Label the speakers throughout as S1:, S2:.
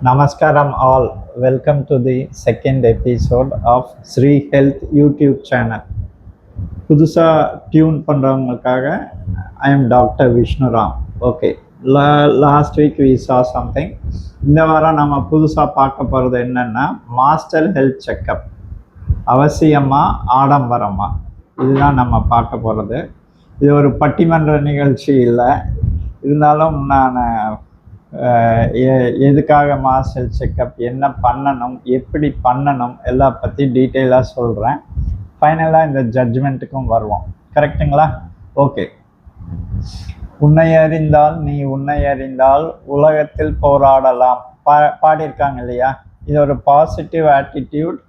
S1: Namaskaram all. Welcome to the second episode of Sri Health YouTube channel. புதுசாக tune பண்ணுறவங்களுக்காக I am doctor Vishnuram. Okay, last week we saw something. இந்த வாரம் நம்ம புதுசாக பார்க்க போகிறது என்னென்னா மாஸ்டர் ஹெல்த் செக்கப். அவசியமா ஆடம்பரமா, இதுதான் நம்ம பார்க்க போகிறது. இது ஒரு பட்டிமன்ற நிகழ்ச்சி இல்லை, இருந்தாலும் நான் எதுக்காக மாஸ்டர் ஹெல்த் செக்கப், என்ன பண்ணணும், எப்படி பண்ணணும் எல்லாம் பற்றி டீட்டெயிலாக சொல்கிறேன். ஃபைனலாக இந்த ஜட்ஜ்மெண்ட்டுக்கும் வருவோம். கரெக்டுங்களா? ஓகே. உன்னை அறிந்தால் நீ உன்னை அறிந்தால் உலகத்தில் போராடலாம் பாடியிருக்காங்க இல்லையா? இது ஒரு positive attitude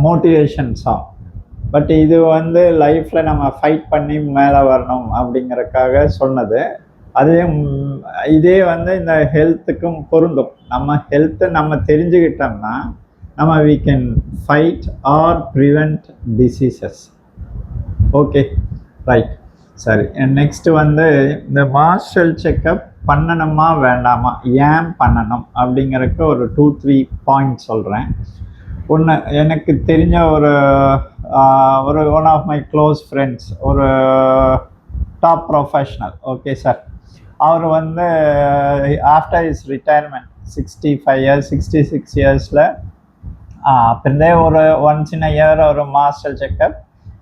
S1: motivation song. But இது லைஃப்பில் நம்ம ஃபைட் பண்ணி மேலே வரணும் அப்படிங்கிறதுக்காக சொன்னது. இதே இந்த ஹெல்த்துக்கும் பொருந்தும். நம்ம ஹெல்த்தை நம்ம தெரிஞ்சுக்கிட்டோம்னா நம்ம we can fight or prevent diseases. Okay, right. சரி, நெக்ஸ்ட் இந்த மாஸ்டர் ஹெல்த் செக்கப் பண்ணணுமா வேண்டாமா, ஏன் பண்ணணும் அப்படிங்கிறதுக்கு ஒரு 2-3 பாயிண்ட் சொல்கிறேன். ஒன்று, எனக்கு தெரிஞ்ச ஒரு one of my close friends, ஒரு டாப் ப்ரொஃபஷ்னல். ஓகே சார், அவர் ஆஃப்டர் இஸ் ரிட்டையர்மெண்ட் 65 இயர்ஸ் 66 இயர்ஸில் அப்படியே ஒரு ஒன்ஸ் இன் அ இயர் ஒரு master checkup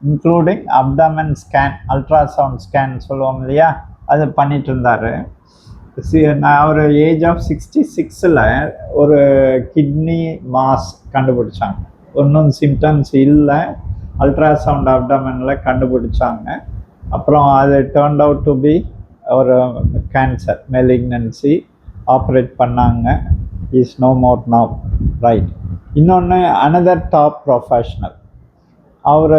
S1: including abdomen scan, ultrasound scan சொல்லுவோம் இல்லையா, அது பண்ணிட்டு இருந்தார். அவர் ஏஜ் ஆஃப் 66ல் ஒரு கிட்னி மாஸ் கண்டுபிடிச்சாங்க. ஒன்றும் சிம்டம்ஸ் இல்லை, அல்ட்ராசவுண்ட் அப்டமனில் கண்டுபிடிச்சாங்க. அப்புறம் அது டர்ன்ட் அவுட் டு பி ஒரு கேன்சர் மெலிக்னன்சி. ஆப்ரேட் பண்ணாங்க. Is no more now. Right. இன்னொன்று, அனதர் டாப் ப்ரொஃபஷ்னல், அவர்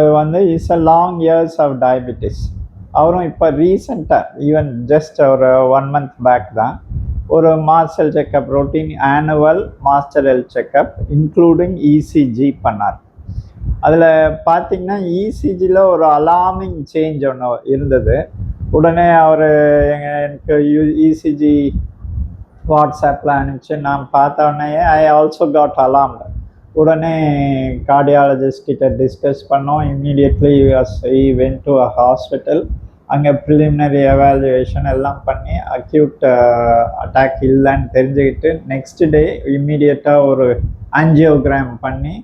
S1: is a long years of diabetes. அவரும் இப்போ ரீசெண்டாக ஈவன் ஜஸ்ட் ஒரு 1 month பேக் தான் ஒரு master health checkup, routine annual master health checkup including ECG பண்ணார். அதில் பார்த்திங்கன்னா இசிஜியில் ஒரு அலார்மிங் சேஞ்ச் ஒன்று இருந்தது. உடனே அவர் எனக்கு இசிஜி வாட்ஸ்அப்பில் அனுப்பிச்சு நான் பார்த்த உடனே ஐ ஆல்சோ காட் அலார்ம்டு. உடனே கார்டியாலஜிஸ்ட் கிட்ட டிஸ்கஸ் பண்ணோம். Immediately E went to a hospital. அங்கே ப்ரிலிமினரி எவாலுவேஷன் எல்லாம் பண்ணி அக்யூட் அட்டாக் இல்லைன்னு தெரிஞ்சுக்கிட்டு நெக்ஸ்ட் டே இம்மீடியட்டாக ஒரு ஆஞ்சியோகிராம் பண்ணி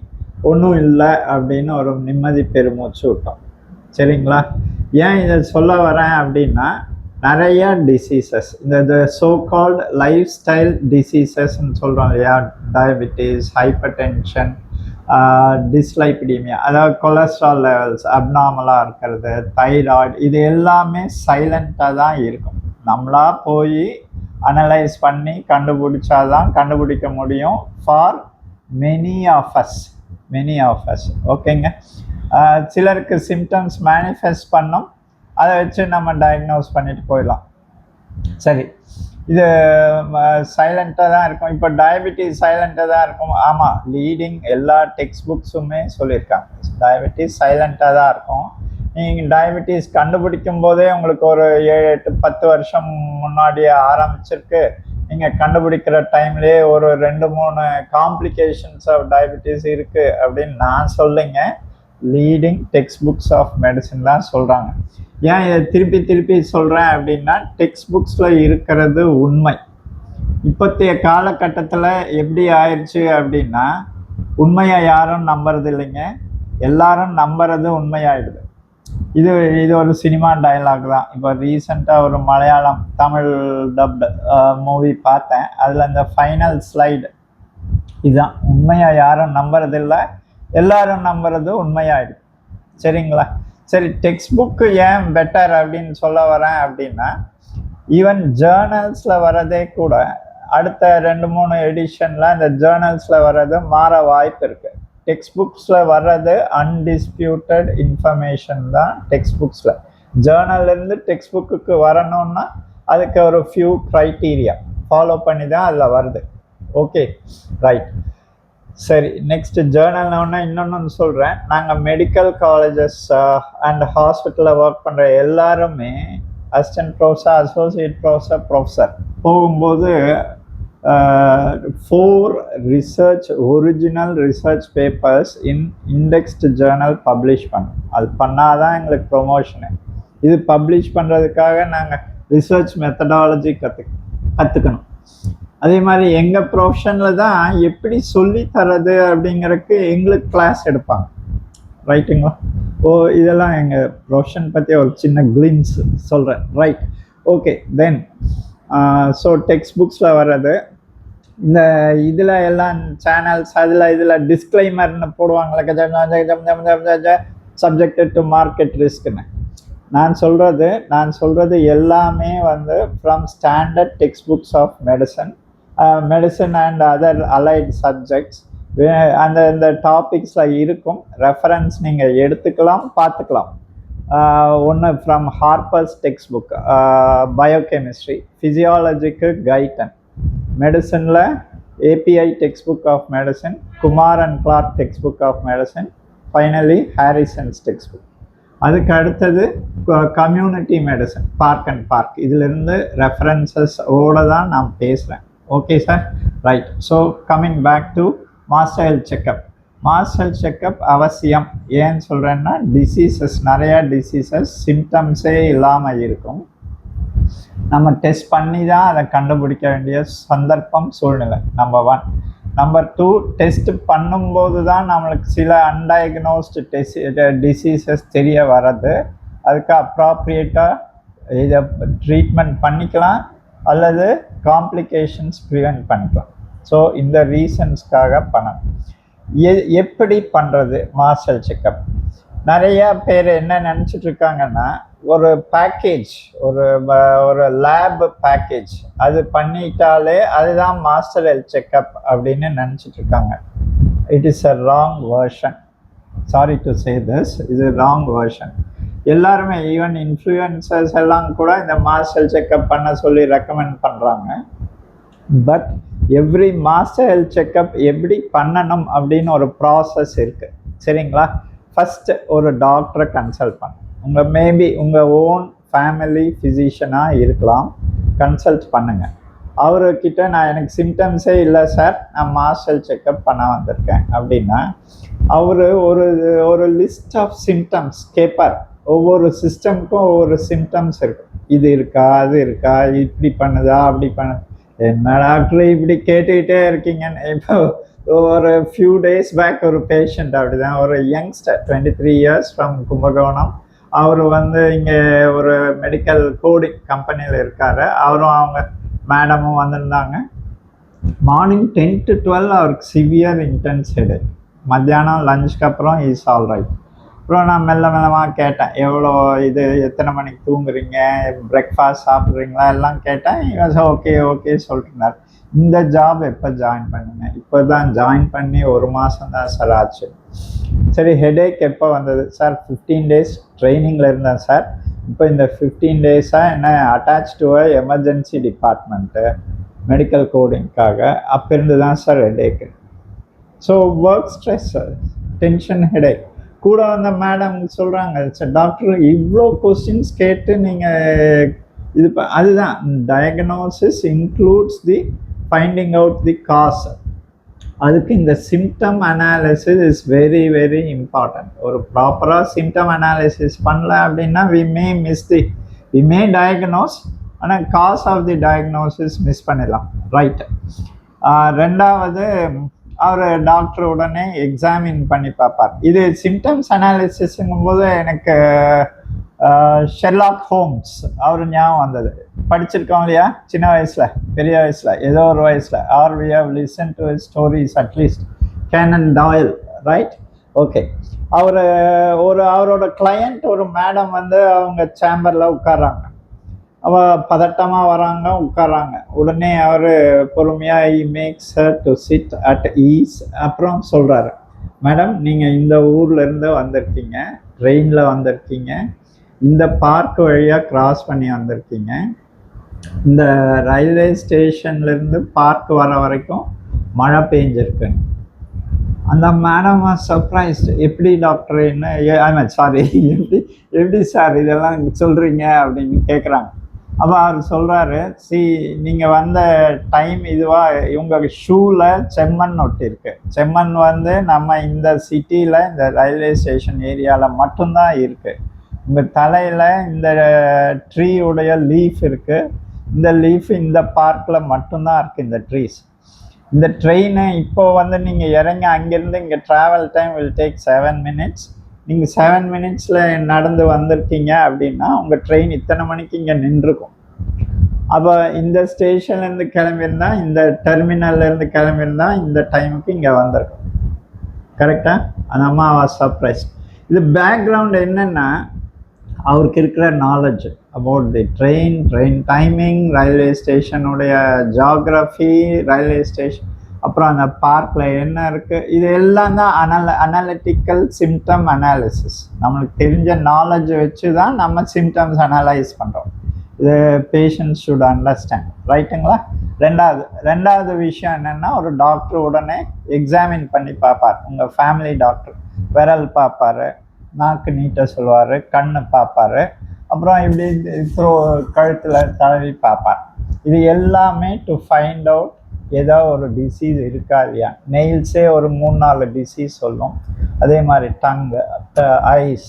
S1: ஒன்றும் இல்லை அப்படின்னு ஒரு நிம்மதி பெருமூச்சு விட்டோம். சரிங்களா? ஏன் இதை சொல்ல வரேன் அப்படின்னா, நிறையா டிசீசஸ், இந்த சோ கால்டு லைஃப் ஸ்டைல் டிசீசஸ்ன்னு சொல்கிறோம் இல்லையா, டயபிட்டிஸ், ஹைப்பர் டென்ஷன், டிஸ்லைபிடீமியா, அதாவது கொலஸ்ட்ரால் லெவல்ஸ் அப்நார்மலாக இருக்கிறது, தைராய்டு, இது எல்லாமே சைலண்ட்டாக தான் இருக்கும். நம்மளா போய் அனலைஸ் பண்ணி கண்டுபிடிச்சாதான் கண்டுபிடிக்க முடியும். For many of us. ஓகேங்க. சிலருக்கு சிம்டம்ஸ் மேனிஃபெஸ்ட் பண்ணோம், அதை வச்சு நம்ம டயக்னோஸ் பண்ணிட்டு போயிடலாம். சரி, இது சைலண்ட்டாக தான் இருக்கும். இப்போ டயபிட்டிஸ் சைலண்ட்டாக தான் இருக்கும். ஆமாம், லீடிங் எல்லா டெக்ஸ்ட் புக்ஸுமே சொல்லியிருக்காங்க டயபிட்டிஸ் சைலண்ட்டாக தான் இருக்கும். நீங்கள் டயபிட்டிஸ் கண்டுபிடிக்கும் போதே உங்களுக்கு ஒரு 7-8-10 வருஷம் முன்னாடியே ஆரம்பிச்சிருக்கு. நீங்கள் கண்டுபிடிக்கிற டைம்லேயே ஒரு 2-3 காம்ப்ளிகேஷன்ஸ் ஆஃப் டயபிட்டிஸ் இருக்குது அப்படின்னு நான் சொல்லுங்க. Leading text books of medicine தான் சொல்கிறாங்க. ஏன் இதை திருப்பி சொல்கிறேன் அப்படின்னா, டெக்ஸ்ட் புக்ஸில் இருக்கிறது உண்மை. இப்போத்தைய காலகட்டத்தில் எப்படி ஆயிடுச்சு அப்படின்னா, உண்மையை யாரும் நம்புறது இல்லைங்க, எல்லாரும் நம்புறது உண்மையாயிடுது. இது ஒரு சினிமா டைலாக் தான். இப்போ ரீசெண்டாக ஒரு மலையாளம் தமிழ் டப்டு மூவி பார்த்தேன். அதில் அந்த ஃபைனல் ஸ்லைடு இதுதான், உண்மையை யாரும் நம்புறதில்லை, எல்லாரும் நம்புறது உண்மையாயிடுது. சரிங்களா? சரி, டெக்ஸ்ட் புக்கு ஏன் பெட்டர் அப்படின்னு சொல்ல வரேன் அப்படின்னா, ஈவன் ஜேர்னல்ஸில் வரதே கூட அடுத்த 2-3 எடிஷனில் இந்த ஜேர்னல்ஸில் வர்றது மாற வாய்ப்பு இருக்குது. டெக்ஸ்ட் புக்ஸில் வர்றது அன்டிஸ்பியூட்டட் இன்ஃபர்மேஷன் தான் டெக்ஸ்ட் புக்ஸில். ஜேர்னல்லேருந்து டெக்ஸ்ட் புக்குக்கு வரணும்னா அதுக்கு ஒரு ஃபியூ க்ரைட்டீரியா ஃபாலோ பண்ணி தான் அதில் வருது. Okay, right. சரி, நெக்ஸ்ட் ஜேர்னல்னா இன்னொன்று சொல்கிறேன். நாங்கள் மெடிக்கல் காலேஜஸ் அண்ட் ஹாஸ்பிட்டலில் ஒர்க் பண்ணுற எல்லாருமே அசிஸ்டன்ட் ப்ரொஃபஸர், அசோசியேட் ப்ரொஃபஸர் போகும்போது 4 ஒரிஜினல் ரிசர்ச் பேப்பர்ஸ் இன் இண்டெக்ஸ்டு ஜேர்னல் பப்ளிஷ் பண்ணோம். அது பண்ணாதான் எங்களுக்கு ப்ரொமோஷனு. இது பப்ளிஷ் பண்ணுறதுக்காக நாங்கள் ரிசர்ச் மெத்தடாலஜி கற்றுக்கணும். அதே மாதிரி எங்கள் ப்ரொஃபஷனில் தான் எப்படி சொல்லி தரது அப்படிங்கிறதுக்கு எங்களுக்கு கிளாஸ் எடுப்பாங்க. ரைட்டுங்களா? இதெல்லாம் எங்கள் ப்ரொஃபஷன் பற்றி ஒரு சின்ன கிளிம்ஸ் சொல்கிறேன். Right, okay. Then so text புக்ஸில் வர்றது இந்த இதில் எல்லாம் சேனல்ஸ் இதில் டிஸ்க்ளைமர்னு போடுவாங்களே, சப்ஜெக்டட் டு மார்க்கெட் ரிஸ்க்னு. நான் சொல்கிறது எல்லாமே வந்து from standard text books of medicine and other allied subjects. இந்த டாபிக்ஸில் இருக்கும். ரெஃபரன்ஸ் நீங்கள் எடுத்துக்கலாம், பார்த்துக்கலாம். ஒன்று from Harper's textbook biochemistry, ஃபிசியாலஜிக்கு கைட்டன், மெடிசனில் API textbook of medicine, Kumar and Clark textbook of medicine, finally Harrison's textbook. அதுக்கு அடுத்தது community medicine, Park and Park. இதிலிருந்து ரெஃபரன்சஸ் ஓட தான் நான் பேசுகிறேன். Okay sir, right. So coming back to master health checkup. Master health checkup அவசியம். ஏன்னு சொல்கிறேன்னா, நிறையா டிசீசஸ் சிம்டம்ஸே இல்லாமல் இருக்கும். நம்ம டெஸ்ட் பண்ணி தான் அதை கண்டுபிடிக்க வேண்டிய சந்தர்ப்பம், சூழ்நிலை. நம்பர் 1. நம்பர் 2, டெஸ்ட் பண்ணும்போது தான் நம்மளுக்கு சில அன்டயக்னோஸ்டு டிசீசஸ் தெரிய வர்றது. அதுக்கு அப்ராப்ரியேட்டாக இதை ட்ரீட்மெண்ட் பண்ணிக்கலாம் அல்லது காம்ப்ளிகேஷன்ஸ் ப்ரிவெண்ட் பண்ணிக்கலாம். ஸோ இந்த ரீசன்ஸ்க்காக பண்ணணும். எப்படி பண்ணுறது மாஸ்டர் செக்கப்? நிறையா பேர் என்ன நினச்சிட்டு இருக்காங்கன்னா, ஒரு பேக்கேஜ், ஒரு லேப் பேக்கேஜ் அது பண்ணிட்டாலே அதுதான் மாஸ்டர் ஹெல்த் செக்கப் அப்படின்னு நினச்சிட்டு இருக்காங்க. It is a wrong version. Sorry to say this, இது ராங் வெர்ஷன். எல்லாருமே, ஈவன் இன்ஃப்ளூயன்சர்ஸ் எல்லாம் கூட இந்த மாஸ்டர் ஹெல்த் செக்கப் பண்ண சொல்லி ரெக்கமெண்ட் பண்ணுறாங்க. But every master health checkup எப்படி பண்ணணும் அப்படின்னு ஒரு ப்ராசஸ் இருக்குது, சரிங்களா? ஃபஸ்ட்டு ஒரு டாக்டரை கன்சல்ட் பண்ணணும். மேபி உங்கள் ஓன் ஃபேமிலி ஃபிசிஷியனாக இருக்கலாம். கன்சல்ட் பண்ணுங்கள். அவர்கிட்ட எனக்கு சிம்டம்ஸே இல்லை சார், நான் மாஸ்டர் செக்கப் பண்ண வந்திருக்கேன் அப்படின்னா, அவர் ஒரு லிஸ்ட் ஆஃப் சிம்டம்ஸ் கேட்பார். ஒவ்வொரு சிஸ்டம்க்கும் ஒவ்வொரு சிம்டம்ஸ் இருக்கும். இது இருக்கா, அது இருக்கா, இப்படி பண்ணுதா, அப்படி பண்ணு. என்ன டாக்டர் இப்படி கேட்டுக்கிட்டே இருக்கீங்கன்னு. இப்போ ஒரு ஃபியூ டேஸ் பேக் ஒரு பேஷண்ட் அப்படிதான், ஒரு யங்ஸ்டர் 23 years ஃப்ரம் கும்பகோணம். அவர் இங்கே ஒரு மெடிக்கல் கோடிங் கம்பெனியில் இருக்கார். அவரும் அவங்க மேடமும் வந்திருந்தாங்க. மார்னிங் 10 to 12 அவருக்கு சிவியர் இன்டென்ஸ் ஹெடேக். மத்தியானம் லஞ்சுக்கு அப்புறம் இஸ் ஆல் ரைட். அப்புறம் நான் மெல்லமாக கேட்டேன், எத்தனை மணிக்கு தூங்குறீங்க, பிரேக்ஃபாஸ்ட் சாப்பிட்றீங்களா எல்லாம் கேட்டேன். ஓகே சொல்லிட்டுருந்தார். இந்த ஜாப் எப்போ ஜாயின் பண்ணுங்க? இப்போ தான் ஜாயின் பண்ணி 1 மாதம் தான் சார் ஆச்சு. சரி, ஹெடேக் எப்போ வந்தது சார்? 15 days ட்ரைனிங்கில் இருந்தேன் சார். இப்போ இந்த 15 days-ஆக என்ன attach to emergency department medical கோடிங்காக. அப்போ இருந்து தான் sir headache. So work stress, tension, headache. கூட வந்த மேடம் சொல்கிறாங்க, சார் டாக்டர் இவ்வளோ கொஸ்டின்ஸ் கேட்டு நீங்கள் அதுதான் diagnosis includes the finding out the cause. அதுக்கு இந்த symptom analysis is very very important. ஒரு ப்ராப்பராக சிம்டம் அனாலிசிஸ் பண்ணல அப்படின்னா வி மே டயக்னோஸ், ஆனால் cause of the diagnosis miss பண்ணிடலாம். ரைட். ரெண்டாவது, அவர் டாக்டர் உடனே எக்ஸாமின் பண்ணி பார்ப்பார். இது சிம்டம்ஸ் அனாலிசிஸுங்கும் போது எனக்கு ஷெர்லாக் ஹோம்ஸ் அவர் ஞாபகம் வந்தது. படிச்சிருக்கோம் இல்லையா, சின்ன வயசில், பெரிய வயசில், ஏதோ ஒரு வயசில். Are we have listen to his stories at least. Conan Doyle, right? Okay. அவரோட கிளையண்ட் ஒரு மேடம் அவங்க சேம்பரில் உட்கார்றாங்க. பதட்டமாக வராங்க, உட்காராங்க. உடனே அவர் பொறுமையாக he makes her to sit at ease. அப்புறம் சொல்கிறாரு, மேடம் நீங்கள் இந்த ஊர்லேருந்து வந்திருக்கீங்க, ட்ரெயினில் வந்திருக்கீங்க, இந்த பார்க் வழியாக கிராஸ் பண்ணி வந்திருக்கீங்க, இந்த ரயில்வே ஸ்டேஷன்லேருந்து பார்க் வர வரைக்கும் மழை பெஞ்சிருக்கு. அந்த மேடம் சர்ப்ரைஸ்ட். எப்படி டாக்டர், என்ன சாரி எப்படி சார் இதெல்லாம் சொல்கிறீங்க அப்படின்னு கேட்குறாங்க. அப்போ அவர் சொல்கிறாரு, நீங்கள் வந்த டைம் இதுவாக உங்கள் ஷூவில் செம்மண் ஒட்டியிருக்கு. செம்மண் வந்து நம்ம இந்த சிட்டியில் இந்த ரயில்வே ஸ்டேஷன் ஏரியாவில் மட்டும்தான் இருக்குது. உங்கள் தலையில் இந்த ட்ரீயுடைய லீஃப் இருக்குது. இந்த லீஃப் இந்த பார்க்கில் மட்டும்தான் இருக்குது இந்த ட்ரீஸ். இந்த ட்ரெயினை இப்போ வந்து நீங்கள் இறங்கி அங்கேருந்து இங்கே travel time will take 7 minutes. நீங்கள் 7 minutesல நடந்து வந்திருக்கீங்க அப்படின்னா உங்கள் ட்ரெயின் இத்தனை மணிக்கு இங்கே நின்றுருக்கும். அப்போ இந்த ஸ்டேஷன்லேருந்து கிளம்பியிருந்தா, இந்த டெர்மினல்லேருந்து கிளம்பியிருந்தா இந்த டைமுக்கு இங்கே வந்திருக்கும். கரெக்டாக? அந்த அம்மா வாஸ் சர்ப்ரைஸ். இது பேக்ரவுண்ட் என்னென்னா, அவருக்கு இருக்கிற knowledge about the train timing, railway ஸ்டேஷனுடைய ஜியாகிரஃபி, ரயில்வே ஸ்டேஷன், அப்புறம் அந்த பார்க்கில் என்ன இருக்குது, இது எல்லாம் தான் அனலிட்டிக்கல் சிம்டம் அனாலிசிஸ். நம்மளுக்கு தெரிஞ்ச நாலேஜ் வச்சு தான் நம்ம சிம்டம்ஸ் அனலைஸ் பண்ணுறோம். இது பேஷண்ட்ஸ் ஷுட் அண்டர்ஸ்டாண்ட். ரைட்டுங்களா? ரெண்டாவது விஷயம் என்னென்னா, ஒரு டாக்டர் உடனே எக்ஸாமின் பண்ணி பார்ப்பார். உங்கள் ஃபேமிலி டாக்டர் விரல் பார்ப்பார், நாக்கு நீட்ட சொல்லுவார், கண்ணு பார்ப்பார், அப்புறம் இப்படி கழுத்தில் தடவி பார்ப்பார். இது எல்லாமே டு ஃபைண்ட் அவுட் ஏதோ ஒரு டிசீஸ் இருக்கா இல்லையா. நெயில்ஸே ஒரு 3-4 டிசீஸ் சொல்லும். அதே மாதிரி டங்கு, ஐஸ்,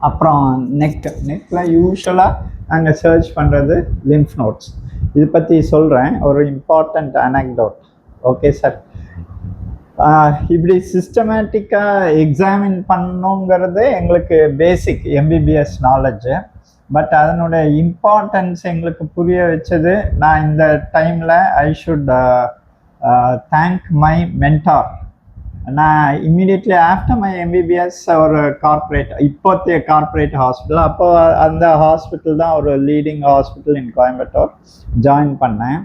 S1: அப்புறம் நெக்கில் யூஸ்வலாக நாங்கள் சர்ச் பண்ணுறது லிம்ஃப் நோட்ஸ். இது பற்றி சொல்கிறேன், ஒரு இம்பார்ட்டண்ட் அனெக்டோட். Okay sir? இப்படி சிஸ்டமேட்டிக்காக எக்ஸாமின் பண்ணணுங்கிறது எங்களுக்கு பேசிக் எம்பிபிஎஸ் நாலேஜு. பட் அதனுடைய இம்பார்ட்டன்ஸ் எங்களுக்கு புரிய வச்சது, நான் இந்த டைமில் I should thank my mentor. நான் இம்மிடியட்லி ஆஃப்டர் மை எம்பிபிஎஸ் ஒரு கார்ப்பரேட், இப்போத்தைய கார்ப்பரேட் ஹாஸ்பிட்டல், அப்போ அந்த ஹாஸ்பிட்டல் தான் ஒரு leading hospital in Coimbatore, join பண்ணேன்.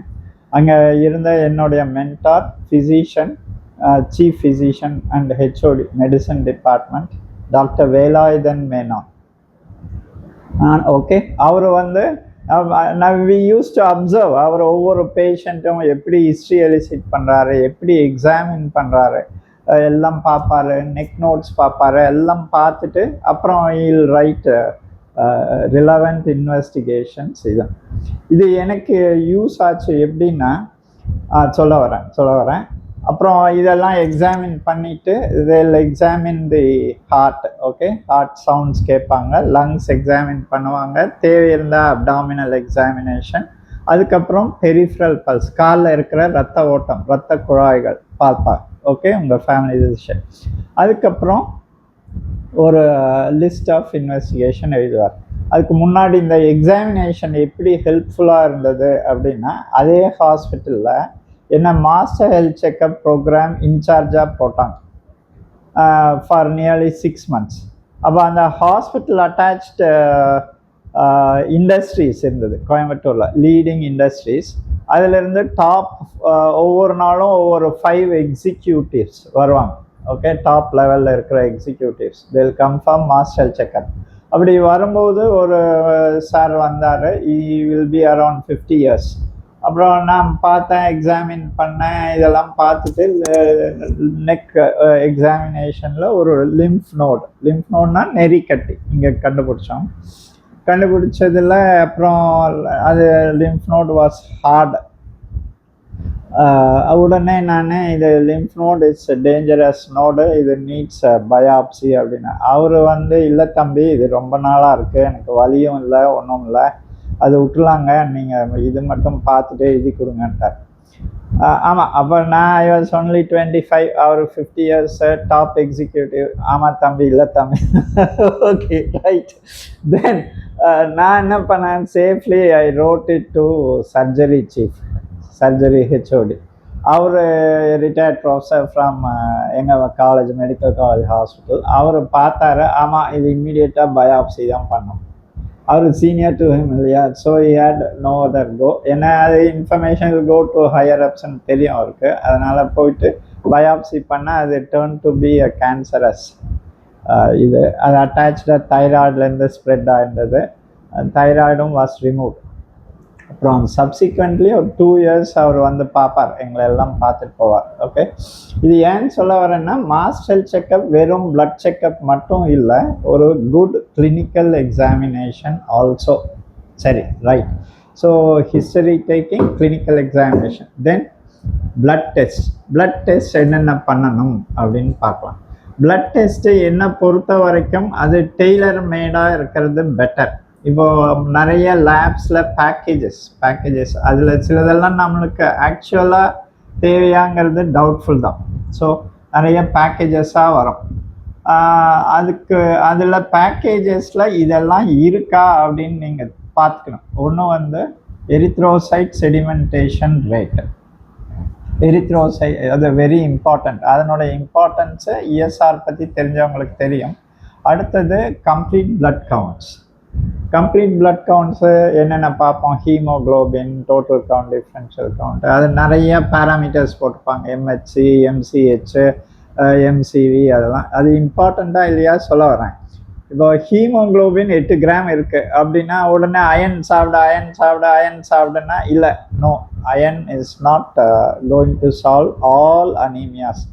S1: அங்கே இருந்த என்னுடைய mentor physician, chief physician and HOD medicine department, doctor Velayudhan Menon. Okay, அவர் வந்து வி யூஸ் டு அப்சர்வ் அவர் ஒவ்வொரு பேஷண்ட்டும் எப்படி ஹிஸ்ட்ரி எலிசிட் பண்ணுறாரு, எப்படி எக்ஸாமின் பண்ணுறாரு, எல்லாம் பார்ப்பார். நெக் நோட்ஸ் பார்ப்பார். எல்லாம் பார்த்துட்டு அப்புறம் இல் ரைட் ரிலவெண்ட் இன்வெஸ்டிகேஷன்ஸ். இது எனக்கு யூஸ் ஆச்சு. எப்படின்னா, சொல்ல வரேன். அப்புறம் இதெல்லாம் எக்ஸாமின் பண்ணிவிட்டு இதில் examine the heart. Okay, heart sounds கேட்பாங்க, லங்ஸ் எக்ஸாமின் பண்ணுவாங்க, தேவை இருந்தால் அப்டாமினல் எக்ஸாமினேஷன், அதுக்கப்புறம் பெரிஃபரல் பல்ஸ், காலில் இருக்கிற ரத்த ஓட்டம், ரத்த குழாய்கள் பார்ப்பாங்க. ஓகே, உங்கள் ஃபேமிலி டிசிஷன். அதுக்கப்புறம் ஒரு லிஸ்ட் ஆஃப் இன்வெஸ்டிகேஷன் எழுதுவார். அதுக்கு முன்னாடி இந்த எக்ஸாமினேஷன் எப்படி ஹெல்ப்ஃபுல்லாக இருந்தது அப்படின்னா, அதே ஹாஸ்பிட்டலில் என்ன மாஸ்டர் ஹெல்த் செக்அப் ப்ரோக்ராம் இன்சார்ஜாக போட்டாங்க ஃபார் நியர்லி 6 months. அப்போ அந்த ஹாஸ்பிட்டல் அட்டாச்டு இண்டஸ்ட்ரீஸ் இருந்தது கோயம்புத்தூரில், லீடிங் இண்டஸ்ட்ரீஸ். அதிலிருந்து டாப் ஒவ்வொரு நாளும் ஒவ்வொரு 5 எக்ஸிக்யூட்டிவ்ஸ் வருவாங்க. ஓகே, டாப் லெவலில் இருக்கிற executives they will come for master health checkup. அப்படி வரும்போது ஒரு சார் வந்தார், he will be around 50 years. அப்புறம் நான் பார்த்தேன், எக்ஸாமின் பண்ணேன். இதெல்லாம் பார்த்துட்டு நெக் எக்ஸாமினேஷனில் ஒரு லிம்ஃப் நோட்னா நெறிக்கட்டி இங்கே கண்டுபிடிச்சதில் அப்புறம் அது லிம்ஃப் நோட் வாஸ் ஹார்ட். உடனே நான் இது lymph node it's dangerous node, இது நீட்ஸ் பயாப்சி அப்படின்னு. அவர் வந்து, இல்லை தம்பி, இது ரொம்ப நாளாக இருக்குது, எனக்கு வலியும் இல்லை, ஒன்றும் இல்லை, அது விட்டுலாங்க, நீங்கள் இது மட்டும் பார்த்துட்டு எழுதி கொடுங்கன்ட்டார். ஆமாம், அப்போ நான் ஐ வாஸ் ஒன்லி 25, அவர் 50 years டாப் எக்ஸிக்யூட்டிவ். ஆமாம் தம்பி, இல்லை தம்பி. Okay, right. தென் நான் என்ன பண்ணேன், safely I rode it to surgery chief, surgery HOD. அவர் ரிட்டையர்ட் ப்ரொஃபஸர் ஃப்ரம் எங்கள் காலேஜ், மெடிக்கல் காலேஜ் ஹாஸ்பிட்டல். அவர் பார்த்தாரு, ஆமாம் இது இம்மிடியேட்டாக பயாப்சி தான் பண்ணோம். அவர் சீனியர் டு ஹிம் இல்லையா, so he had no other go. ஏன்னா அது இன்ஃபர்மேஷன் கோ டு ஹையர் அப்ஸ்ன்னு தெரியும் அவருக்கு. அதனால் போயிட்டு பயாப்சி பண்ணால் அது turn to be a cancerous. இது அது அட்டாச்சாக தைராய்ட்லேருந்து ஸ்ப்ரெட் ஆகிருந்தது. தைராய்டும் வாஸ் ரிமூவ். அப்புறம் சப்சிக்வெண்ட்லி ஒரு 2 years அவர் வந்து பார்ப்பார், எங்களை எல்லாம் பார்த்துட்டு போவார். ஓகே, இது ஏன்னு சொல்ல வரேன்னா, மாஸ்டர் ஹெல்த் செக்அப் வெறும் பிளட் செக்அப் மட்டும் இல்லை, ஒரு குட் கிளினிக்கல் எக்ஸாமினேஷன் ஆல்சோ. சரி, right. So history taking, clinical examination, then blood test. Blood test என்னென்ன பண்ணணும் அப்படின்னு பார்க்கலாம். பிளட் டெஸ்ட்டு என்னை பொறுத்த வரைக்கும் அது டெய்லர் மேடாக இருக்கிறது பெட்டர். இப்போது நிறைய லேப்ஸில் பேக்கேஜஸ் அதில் சிலதெல்லாம் நம்மளுக்கு ஆக்சுவலாக தேவையாங்கிறது டவுட்ஃபுல் தான். ஸோ நிறைய பேக்கேஜஸாக வரும். அதுக்கு அதில் பேக்கேஜஸில் இதெல்லாம் இருக்கா அப்படின்னு நீங்கள் பார்த்துக்கணும். ஒன்று வந்து எரித்ரோசைட் செடிமெண்டேஷன் ரேட். எரித்ரோசைட் அது வெரி இம்பார்ட்டண்ட். அதனோட இம்பார்ட்டன்ஸு இஎஸ்ஆர் பற்றி தெரிஞ்சவங்களுக்கு தெரியும். அடுத்தது complete blood counts. Complete blood counts என்னென்ன பார்ப்போம்? Haemoglobin, total count, differential count, அது நிறைய பேராமீட்டர்ஸ் போட்டிருப்பாங்க. எம்ஹெச்சி, எம்சிஹெச், எம்சிவி, அதெல்லாம் அது இம்பார்ட்டண்ட்டாக இல்லையா சொல்ல வரேன். இப்போ ஹீமோக்ளோபின் 8 கிராம் இருக்குது அப்படின்னா உடனே அயன் சாப்பிடுன்னா இல்லை, no, iron is not going to solve all anaemias.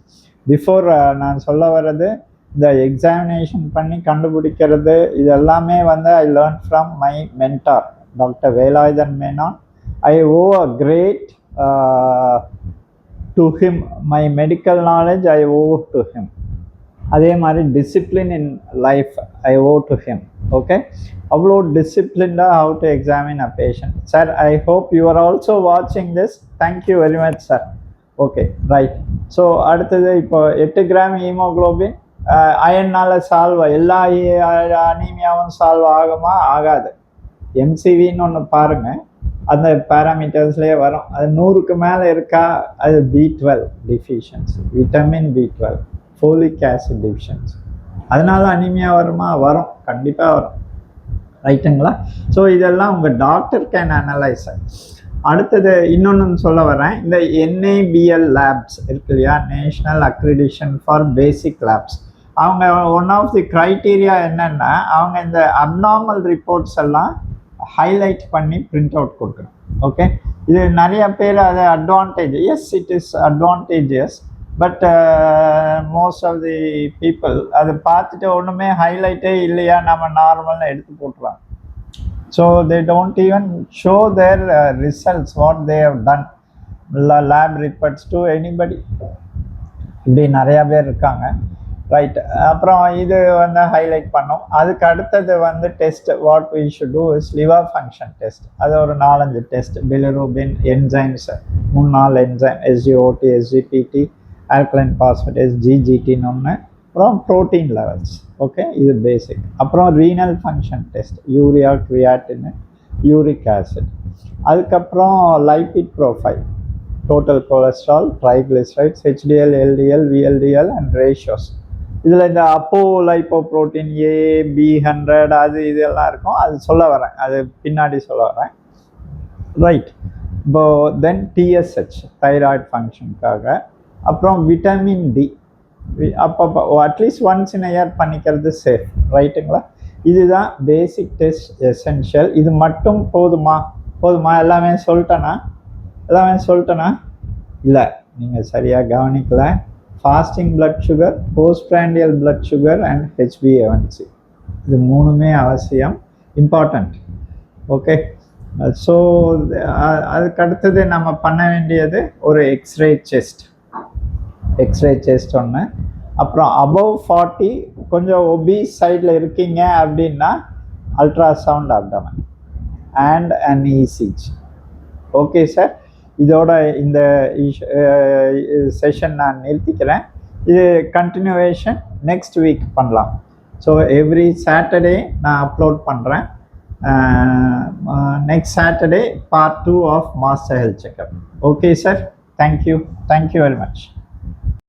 S1: Before நான் சொல்ல வர்றது இந்த எக்ஸாமினேஷன் பண்ணி கண்டுபிடிக்கிறது இது எல்லாமே வந்து I learn from my mentor doctor Velayudhan Menon. I owe a great to him. My medical knowledge I owe to him. அதே மாதிரி discipline in life I owe to him. Okay, அவ்வளோ டிசிப்ளின்டாக how to examine a patient. Sir, I hope you are also வாட்சிங் this. Thank you very much sir. Okay, right. So அடுத்தது இப்போ 8 gram haemoglobin அயனால் solve, எல்லா அனீமியாவும் solve ஆகுமா? ஆகாது. எம்சிவின்னு ஒன்று பாருங்கள், அந்த பேராமீட்டர்ஸ்லேயே வரும். அது 100க்கு மேலே இருக்கா, அது B12 deficiency, vitamin B12, folic acid deficiency. அதனால அனீமியா வருமா? வரும், கண்டிப்பாக வரும். ரைட்டுங்களா? ஸோ இதெல்லாம் உங்கள் டாக்டர் கேன் அனலைஸ். அடுத்தது இன்னொன்று சொல்ல வரேன். இந்த NABL லேப்ஸ் இருக்கு இல்லையா, national accreditation for basic labs. அவங்க ஒன் ஆஃப் தி க்ரைட்டீரியா என்னென்னா, அவங்க இந்த அப்நார்மல் ரிப்போர்ட்ஸ் எல்லாம் ஹைலைட் பண்ணி பிரிண்ட் அவுட் கொடுக்கணும். ஓகே, இது நிறைய பேர் அது advantage. Yes, it is advantages. But most of the people அதை பார்த்துட்டு ஒன்றுமே ஹைலைட்டே இல்லையா, நம்ம நார்மல்னு எடுத்து போட்டுருவாங்க. So they don't even show their results, what they have done, lab reports to anybody. இப்படி நிறையா பேர் இருக்காங்க. ரைட். அப்புறம் இது வந்து ஹைலைட் பண்ணோம். அதுக்கு அடுத்தது வந்து test. What we should do is liver function test. அது ஒரு 4-5 test. Bilirubin, enzymes, 3-4 enzyme, SGOT, SGPT, alkaline phosphate, SGGTன்னு ஒன்று. அப்புறம் ப்ரோட்டீன் லெவல்ஸ். ஓகே, இது பேசிக். அப்புறம் renal function test, urea, creatinine, uric acid. அதுக்கப்புறம் lipid profile, total cholesterol, triglycerides, HDL, LDL, VLDL and ratios. இதில் இந்த அப்போ லைப்போ ப்ரோட்டீன் A, B100 அது இதெல்லாம் இருக்கும். அது சொல்ல வரேன், அது பின்னாடி சொல்ல வரேன். ரைட். இப்போ தென் TSH, தைராய்டு ஃபங்க்ஷனுக்காக. அப்புறம் விட்டமின் D அப்பப்போ அட்லீஸ்ட் ஒன்ஸ் இன் இயர் பண்ணிக்கிறது சேஃப். ரைட்டுங்களா? இதுதான் பேசிக் டெஸ்ட், எசென்ஷியல். இது மட்டும் போதுமா? எல்லாமே சொல்லிட்டேனா? இல்லை, நீங்கள் சரியாக கவனிக்கல. Fasting blood sugar, postprandial blood sugar and HbA1c, இது 3மே அவசியம், இம்பார்ட்டண்ட். ஓகே, ஸோ அதுக்கு அடுத்தது நம்ம பண்ண வேண்டியது ஒரு எக்ஸ்ரே செஸ்ட் ஒன்று. அப்புறம் அபவ் 40 கொஞ்சம் ஒபீஸ் சைடில் இருக்கீங்க அப்படின்னா ultrasound abdomen and an ECG. Okay sir, இதோட இந்த செஷன் நான் நிறுத்திக்கிறேன். இது கண்டினியூவேஷன் நெக்ஸ்ட் வீக் பண்ணலாம். ஸோ எவ்ரி சாட்டர்டே நான் அப்லோட் பண்ணுறேன். Next Saturday part 2 of master health checkup. Okay sir, thank you very much.